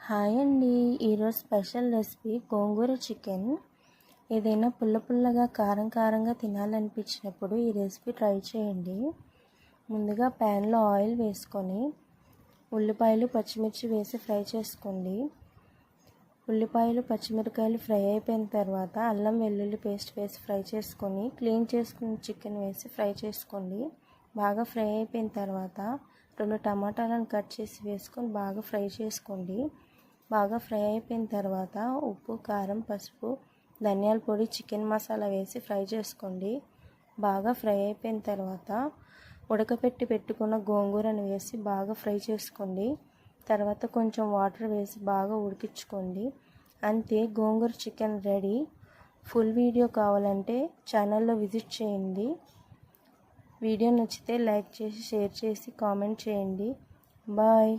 Hi అండి. ఈరోజు special recipe గోంగూర chicken. ఏదైనా పుల్ల పుల్లగా కారం కారంగా తినాలనిపించినప్పుడు ఈ రెసిపీ ట్రై చేయండి. ముందుగా ప్యాన్లో ఆయిల్ వేసుకొని ఉల్లిపాయలు పచ్చిమిర్చి వేసి ఫ్రై చేసుకోండి. ఉల్లిపాయలు పచ్చిమిరకాయలు ఫ్రై అయిపోయిన తర్వాత అల్లం వెల్లుల్లి పేస్ట్ వేసి ఫ్రై చేసుకొని క్లీన్ చేసుకున్న చికెన్ వేసి ఫ్రై చేసుకోండి. బాగా ఫ్రై అయిపోయిన తర్వాత 2 టమాటాలను కట్ చేసి వేసుకొని బాగా ఫ్రై చేసుకోండి. బాగా ఫ్రై అయిపోయిన తర్వాత ఉప్పు, కారం, పసుపు, ధనియాల పొడి, చికెన్ మసాలా వేసి ఫ్రై చేసుకోండి. బాగా ఫ్రై అయిపోయిన తర్వాత ఉడకపెట్టి పెట్టుకున్న గోంగూరను వేసి బాగా ఫ్రై చేసుకోండి. తర్వాత కొంచెం వాటర్ వేసి బాగా ఉడికించుకోండి. అంతే, గోంగూర చికెన్ రెడీ. ఫుల్ వీడియో కావాలంటే ఛానల్లో విజిట్ చేయండి. వీడియో నచ్చితే లైక్ చేసి, షేర్ చేసి, కామెంట్ చేయండి. బాయ్.